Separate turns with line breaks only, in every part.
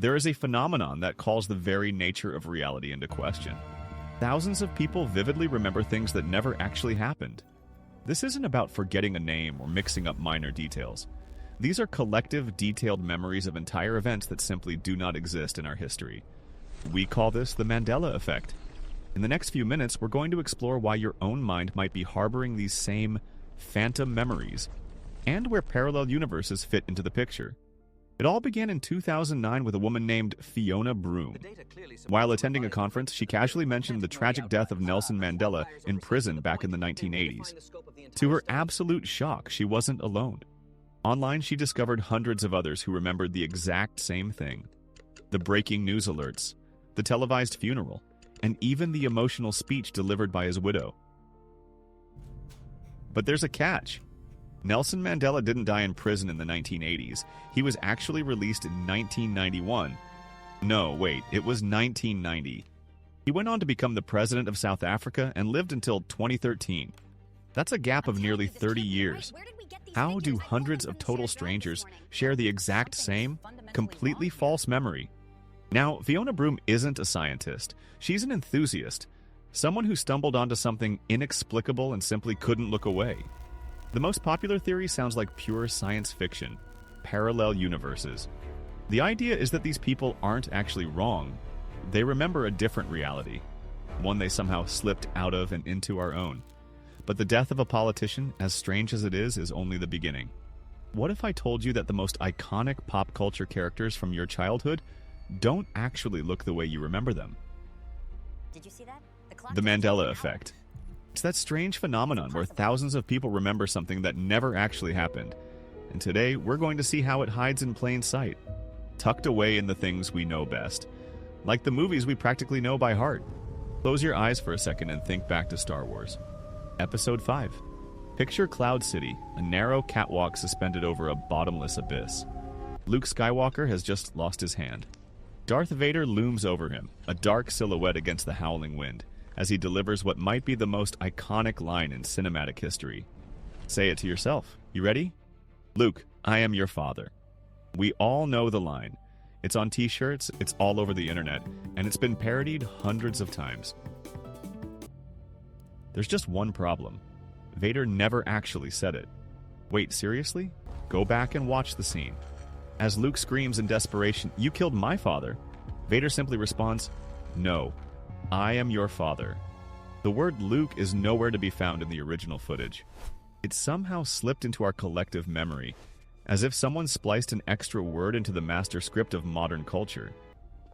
there is a phenomenon that calls the very nature of reality into question. Thousands of people vividly remember things that never actually happened. This isn't about forgetting a name or mixing up minor details. These are collective, detailed memories of entire events that simply do not exist in our history. We call this the Mandela Effect. In the next few minutes, we're going to explore why your own mind might be harboring these same phantom memories, and where parallel universes fit into the picture. It all began in 2009 with a woman named Fiona Broome. While attending a conference, she casually mentioned the tragic death of Nelson Mandela in prison back in the 1980s. To her absolute shock, she wasn't alone. Online, she discovered hundreds of others who remembered the exact same thing. The breaking news alerts, the televised funeral, and even the emotional speech delivered by his widow. But there's a catch. Nelson Mandela didn't die in prison in the 1980s. He was actually released in 1991. No, wait, it was 1990. He went on to become the president of South Africa and lived until 2013. That's a gap of nearly 30 years. How do hundreds of total strangers share the exact same, completely false memory? Now, Fiona Broome isn't a scientist. She's an enthusiast, someone who stumbled onto something inexplicable and simply couldn't look away. The most popular theory sounds like pure science fiction, parallel universes. The idea is that these people aren't actually wrong. They remember a different reality, one they somehow slipped out of and into our own. But the death of a politician, as strange as it is only the beginning. What if I told you that the most iconic pop culture characters from your childhood don't actually look the way you remember them?
Did you see that?
The Mandela Effect. It's that strange phenomenon where thousands of people remember something that never actually happened. And today, we're going to see how it hides in plain sight, tucked away in the things we know best, like the movies we practically know by heart. Close your eyes for a second and think back to Star Wars. Episode 5. Picture Cloud City, a narrow catwalk suspended over a bottomless abyss. Luke Skywalker has just lost his hand. Darth Vader looms over him, a dark silhouette against the howling wind, as he delivers what might be the most iconic line in cinematic history. Say it to yourself. You ready? Luke, I am your father. We all know the line. It's on t-shirts, it's all over the internet, and it's been parodied hundreds of times. There's just one problem. Vader never actually said it. Wait, seriously? Go back and watch the scene. As Luke screams in desperation, "You killed my father," Vader simply responds, "No, I am your father." The word Luke is nowhere to be found in the original footage. It somehow slipped into our collective memory, as if someone spliced an extra word into the master script of modern culture.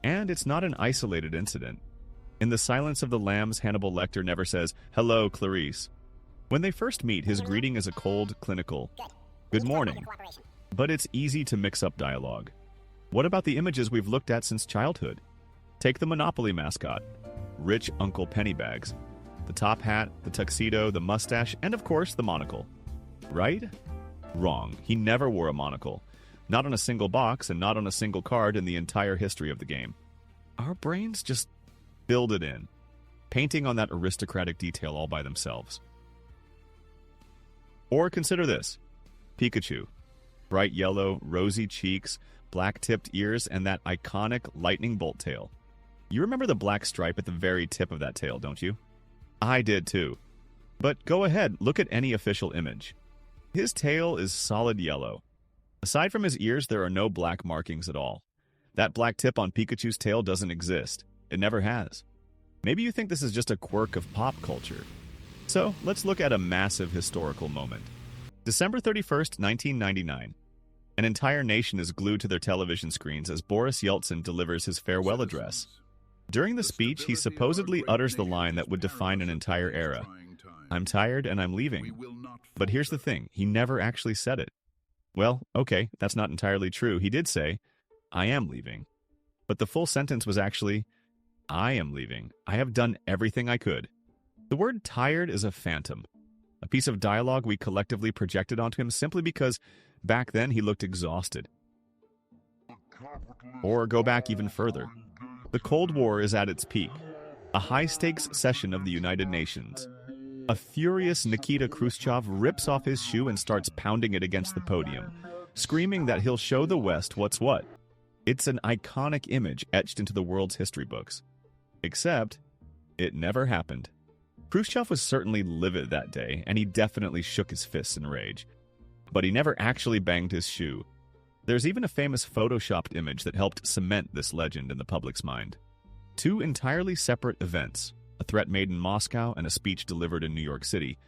And it's not an isolated incident. In The Silence of the Lambs, Hannibal Lecter never says, "Hello, Clarice." When they first meet, his greeting is a cold, clinical, "Good morning." But it's easy to mix up dialogue. What about the images we've looked at since childhood? Take the Monopoly mascot, rich Uncle Pennybags. The top hat, the tuxedo, the mustache, and of course the monocle. Right? Wrong. He never wore a monocle. Not on a single box and not on a single card in the entire history of the game. Our brains just build it in, painting on that aristocratic detail all by themselves. Or consider this. Pikachu. Bright yellow, rosy cheeks, black-tipped ears, and that iconic lightning bolt tail. You remember the black stripe at the very tip of that tail, don't you? I did too. But go ahead, look at any official image. His tail is solid yellow. Aside from his ears, there are no black markings at all. That black tip on Pikachu's tail doesn't exist. It never has. Maybe you think this is just a quirk of pop culture. So, let's look at a massive historical moment. December 31st, 1999. An entire nation is glued to their television screens as Boris Yeltsin delivers his farewell address. During the speech, he supposedly utters the line that would define an entire era. "I'm tired and I'm leaving." But here's the thing, he never actually said it. Well, okay, that's not entirely true. He did say, "I am leaving." But the full sentence was actually, "I am leaving. I have done everything I could." The word tired is a phantom, a piece of dialogue we collectively projected onto him simply because back then he looked exhausted. Or go back even further. The Cold War is at its peak, a high-stakes session of the United Nations. A furious Nikita Khrushchev rips off his shoe and starts pounding it against the podium, screaming that he'll show the West what's what. It's an iconic image etched into the world's history books. Except, it never happened. Khrushchev was certainly livid that day, and he definitely shook his fists in rage. But he never actually banged his shoe. There's even a famous photoshopped image that helped cement this legend in the public's mind. Two entirely separate events, a threat made in Moscow and a speech delivered in New York City,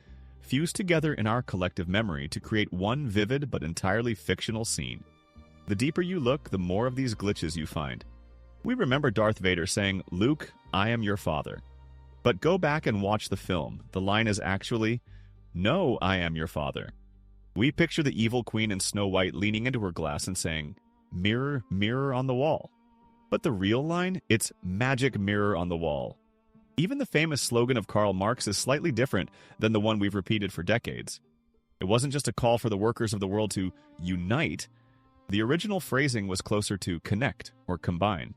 fused together in our collective memory to create one vivid but entirely fictional scene. The deeper you look, the more of these glitches you find. We remember Darth Vader saying, "Luke, I am your father." But go back and watch the film. The line is actually, "No, I am your father." We picture the evil queen in Snow White leaning into her glass and saying, "Mirror, mirror on the wall." But the real line, it's "Magic mirror on the wall." Even the famous slogan of Karl Marx is slightly different than the one we've repeated for decades. It wasn't just a call for the workers of the world to unite. The original phrasing was closer to connect or combine.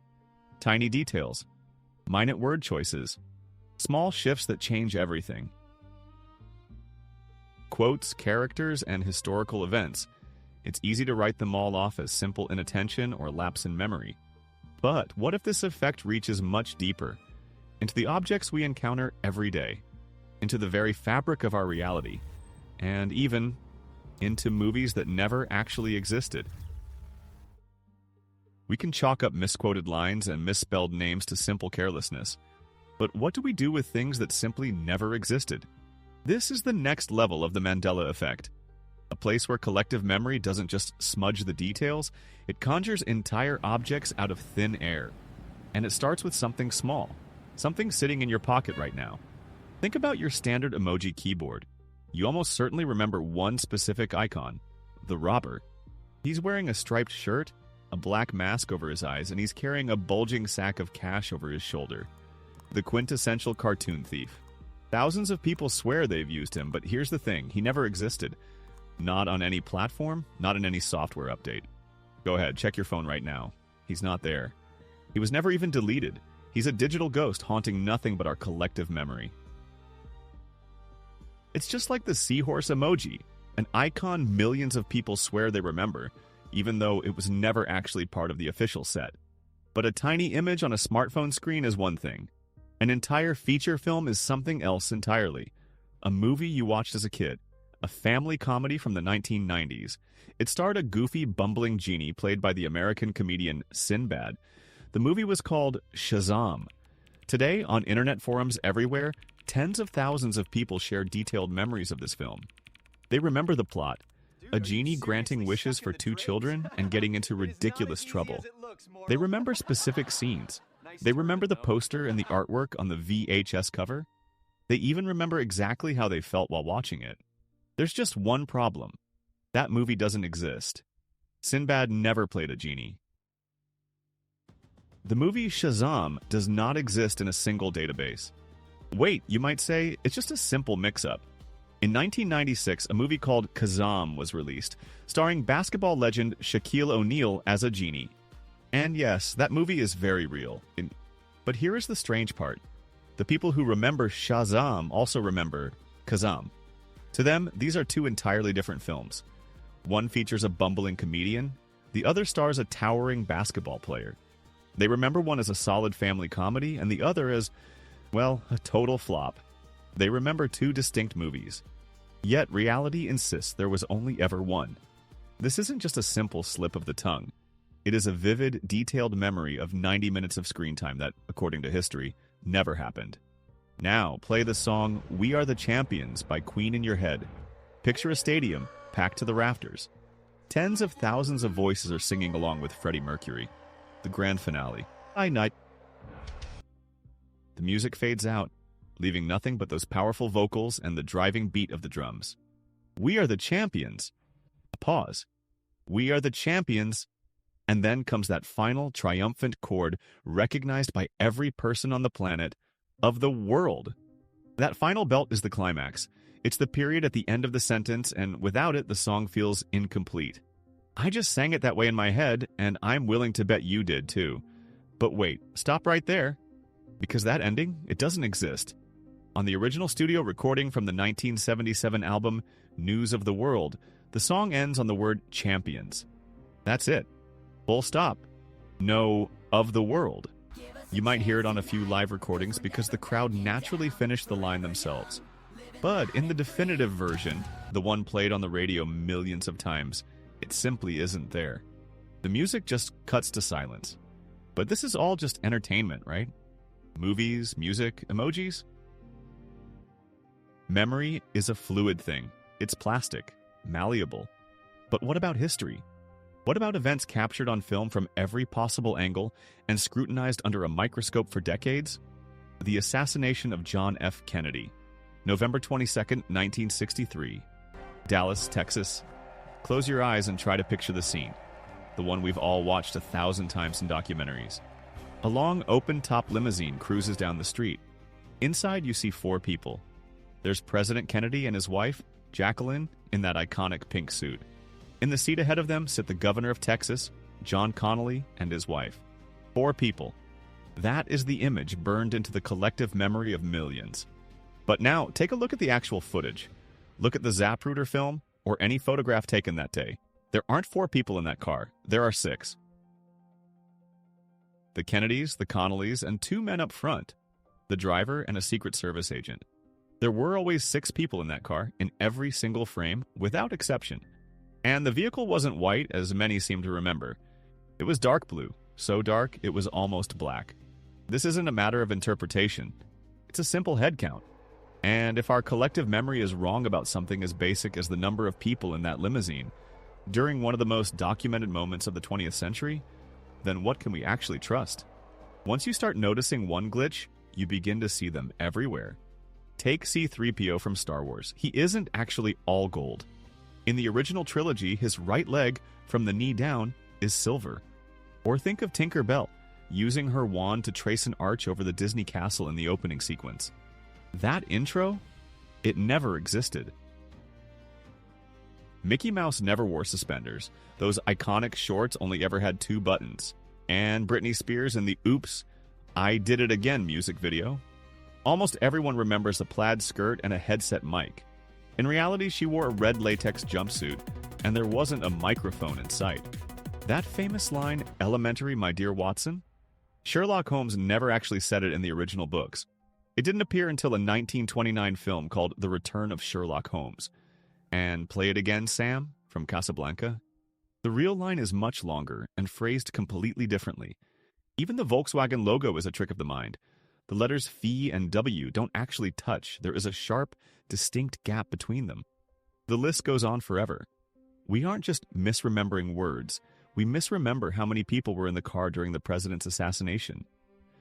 Tiny details, minute word choices, small shifts that change everything. Quotes, characters, and historical events. It's easy to write them all off as simple inattention or lapse in memory. But what if this effect reaches much deeper, into the objects we encounter every day, into the very fabric of our reality, and even into movies that never actually existed? We can chalk up misquoted lines and misspelled names to simple carelessness. But what do we do with things that simply never existed? This is the next level of the Mandela Effect. A place where collective memory doesn't just smudge the details, it conjures entire objects out of thin air. And it starts with something small, something sitting in your pocket right now. Think about your standard emoji keyboard. You almost certainly remember one specific icon, the robber. He's wearing a striped shirt, a black mask over his eyes, and he's carrying a bulging sack of cash over his shoulder. The quintessential cartoon thief. Thousands of people swear they've used him, but here's the thing, he never existed. Not on any platform, not in any software update. Go ahead, check your phone right now. He's not there. He was never even deleted. He's a digital ghost haunting nothing but our collective memory. It's just like the seahorse emoji, an icon millions of people swear they remember, even though it was never actually part of the official set. But a tiny image on a smartphone screen is one thing. An entire feature film is something else entirely. A movie you watched as a kid. A family comedy from the 1990s. It starred a goofy, bumbling genie played by the American comedian Sinbad. The movie was called Shazam. Today, on internet forums everywhere, tens of thousands of people share detailed memories of this film. They remember the plot. A genie granting wishes for two children and getting into ridiculous trouble. They remember specific scenes. They remember the poster and the artwork on the VHS cover. They even remember exactly how they felt while watching it. There's just one problem. That movie doesn't exist. Sinbad never played a genie. The movie Shazam does not exist in a single database. Wait, you might say, it's just a simple mix-up. In 1996, a movie called Kazam was released, starring basketball legend Shaquille O'Neal as a genie. And yes, that movie is very real. But here is the strange part. The people who remember Shazam also remember Kazam. To them, these are two entirely different films. One features a bumbling comedian, the other stars a towering basketball player. They remember one as a solid family comedy, and the other as, well, a total flop. They remember two distinct movies. Yet reality insists there was only ever one. This isn't just a simple slip of the tongue. It is a vivid, detailed memory of 90 minutes of screen time that, according to history, never happened. Now, play the song "We Are the Champions" by Queen in your head. Picture a stadium, packed to the rafters. Tens of thousands of voices are singing along with Freddie Mercury. The grand finale. Night. The music fades out, leaving nothing but those powerful vocals and the driving beat of the drums. We are the champions. A pause. We are the champions. And then comes that final triumphant chord recognized by every person on the planet, of the world. That final belt is the climax. It's the period at the end of the sentence, and without it, the song feels incomplete. I just sang it that way in my head, and I'm willing to bet you did too. But wait, stop right there. Because that ending, it doesn't exist. On the original studio recording from the 1977 album News of the World, the song ends on the word champions. That's it. Full stop. No, of the world. You might hear it on a few live recordings because the crowd naturally finished the line themselves. But in the definitive version, the one played on the radio millions of times, it simply isn't there. The music just cuts to silence. But this is all just entertainment, right? Movies, music, emojis? Memory is a fluid thing. It's plastic, malleable. But what about history? What about events captured on film from every possible angle and scrutinized under a microscope for decades? The assassination of John F. Kennedy, November 22nd, 1963, Dallas, Texas. Close your eyes and try to picture the scene, the one we've all watched 1,000 times in documentaries. A long, open-top limousine cruises down the street. Inside, you see 4 people. There's President Kennedy and his wife, Jacqueline, in that iconic pink suit. In the seat ahead of them sit the governor of Texas, John Connally, and his wife. 4 people. That is the image burned into the collective memory of millions. But now, take a look at the actual footage. Look at the Zapruder film, or any photograph taken that day. There aren't 4 people in that car. There are 6. The Kennedys, the Connollys, and 2 men up front. The driver and a Secret Service agent. There were always 6 people in that car, in every single frame, without exception. And the vehicle wasn't white, as many seem to remember. It was dark blue, so dark it was almost black. This isn't a matter of interpretation. It's a simple head count. And if our collective memory is wrong about something as basic as the number of people in that limousine, during one of the most documented moments of the 20th century, then what can we actually trust? Once you start noticing one glitch, you begin to see them everywhere. Take C-3PO from Star Wars. He isn't actually all gold. In the original trilogy, his right leg, from the knee down, is silver. Or think of Tinker Bell, using her wand to trace an arch over the Disney castle in the opening sequence. That intro? It never existed. Mickey Mouse never wore suspenders. Those iconic shorts only ever had 2 buttons. And Britney Spears in the Oops, I Did It Again music video. Almost everyone remembers a plaid skirt and a headset mic. In reality, she wore a red latex jumpsuit, and there wasn't a microphone in sight. That famous line, "Elementary, my dear Watson"? Sherlock Holmes never actually said it in the original books. It didn't appear until a 1929 film called The Return of Sherlock Holmes. And "Play It Again, Sam" from Casablanca? The real line is much longer and phrased completely differently. Even the Volkswagen logo is a trick of the mind. The letters F and W don't actually touch. There is a sharp, distinct gap between them. The list goes on forever. We aren't just misremembering words. We misremember how many people were in the car during the president's assassination.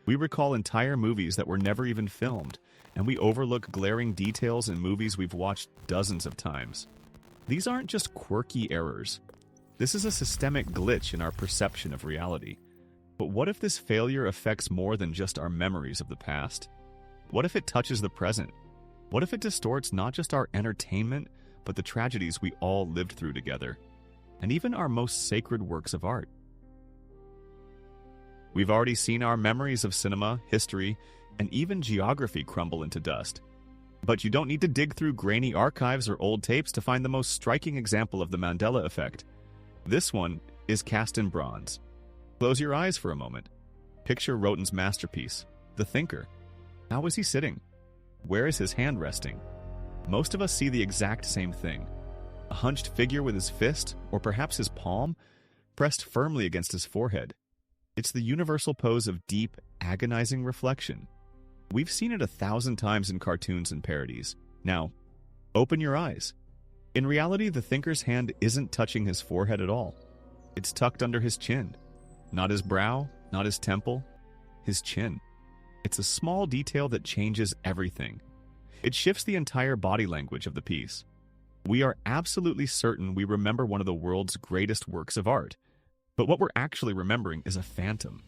We recall entire movies that were never even filmed, and we overlook glaring details in movies we've watched dozens of times. These aren't just quirky errors. This is a systemic glitch in our perception of reality. But what if this failure affects more than just our memories of the past? What if it touches the present? What if it distorts not just our entertainment, but the tragedies we all lived through together? And even our most sacred works of art? We've already seen our memories of cinema, history, and even geography crumble into dust. But you don't need to dig through grainy archives or old tapes to find the most striking example of the Mandela Effect. This one is cast in bronze. Close your eyes for a moment. Picture Roten's masterpiece, The Thinker. How is he sitting? Where is his hand resting? Most of us see the exact same thing. A hunched figure with his fist, or perhaps his palm, pressed firmly against his forehead. It's the universal pose of deep, agonizing reflection. We've seen it 1,000 times in cartoons and parodies. Now, open your eyes. In reality, the thinker's hand isn't touching his forehead at all. It's tucked under his chin. Not his brow, not his temple, his chin. It's a small detail that changes everything. It shifts the entire body language of the piece. We are absolutely certain we remember one of the world's greatest works of art. But what we're actually remembering is a phantom.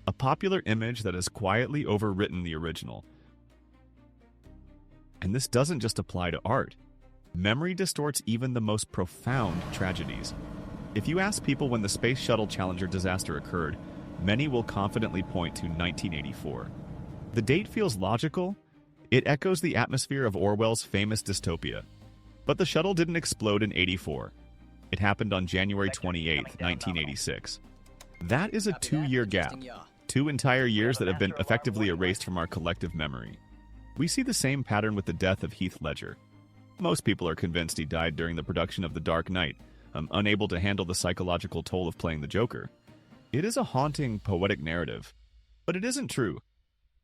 A popular image that has quietly overwritten the original. And this doesn't just apply to art. Memory distorts even the most profound tragedies. If you ask people when the Space Shuttle Challenger disaster occurred, many will confidently point to 1984. The date feels logical. It echoes the atmosphere of Orwell's famous dystopia. But the shuttle didn't explode in '84. It happened on January 28, 1986. That is a 2-year gap. 2 entire years that have been effectively erased from our collective memory. We see the same pattern with the death of Heath Ledger. Most people are convinced he died during the production of The Dark Knight, unable to handle the psychological toll of playing the Joker. It is a haunting, poetic narrative, but it isn't true.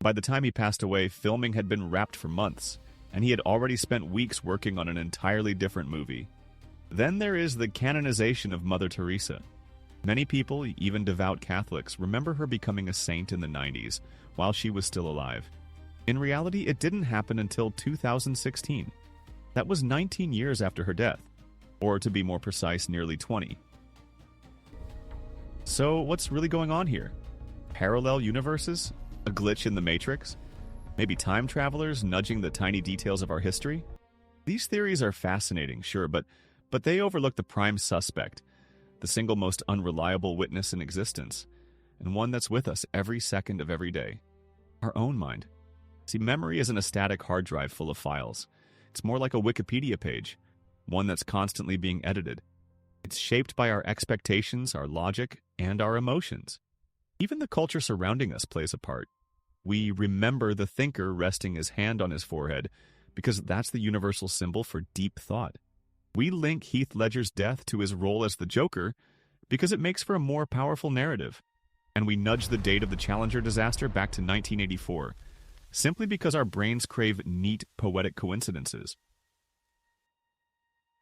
By the time he passed away, filming had been wrapped for months, and he had already spent weeks working on an entirely different movie. Then there is the canonization of Mother Teresa. Many people, even devout Catholics, remember her becoming a saint in the 90s, while she was still alive. In reality, it didn't happen until 2016. That was 19 years after her death, or to be more precise, nearly 20. So what's really going on here? Parallel universes? A glitch in the Matrix? Maybe time travelers nudging the tiny details of our history? These theories are fascinating, sure, but they overlook the prime suspect, the single most unreliable witness in existence, and one that's with us every second of every day: our own mind. See, memory isn't a static hard drive full of files. It's more like a Wikipedia page, one that's constantly being edited. It's shaped by our expectations, our logic, and our emotions. Even the culture surrounding us plays a part. We remember the thinker resting his hand on his forehead because that's the universal symbol for deep thought. We link Heath Ledger's death to his role as the Joker because it makes for a more powerful narrative. And we nudge the date of the Challenger disaster back to 1984, simply because our brains crave neat, poetic coincidences.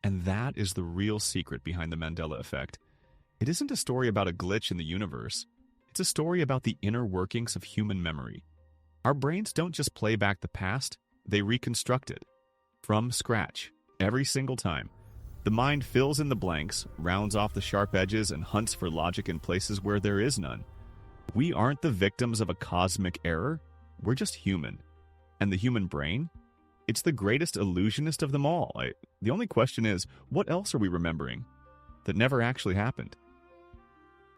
And that is the real secret behind the Mandela Effect. It isn't a story about a glitch in the universe. It's a story about the inner workings of human memory. Our brains don't just play back the past, they reconstruct it. From scratch, every single time. The mind fills in the blanks, rounds off the sharp edges, and hunts for logic in places where there is none. We aren't the victims of a cosmic error. We're just human. And the human brain? It's the greatest illusionist of them all. The only question is, what else are we remembering that never actually happened?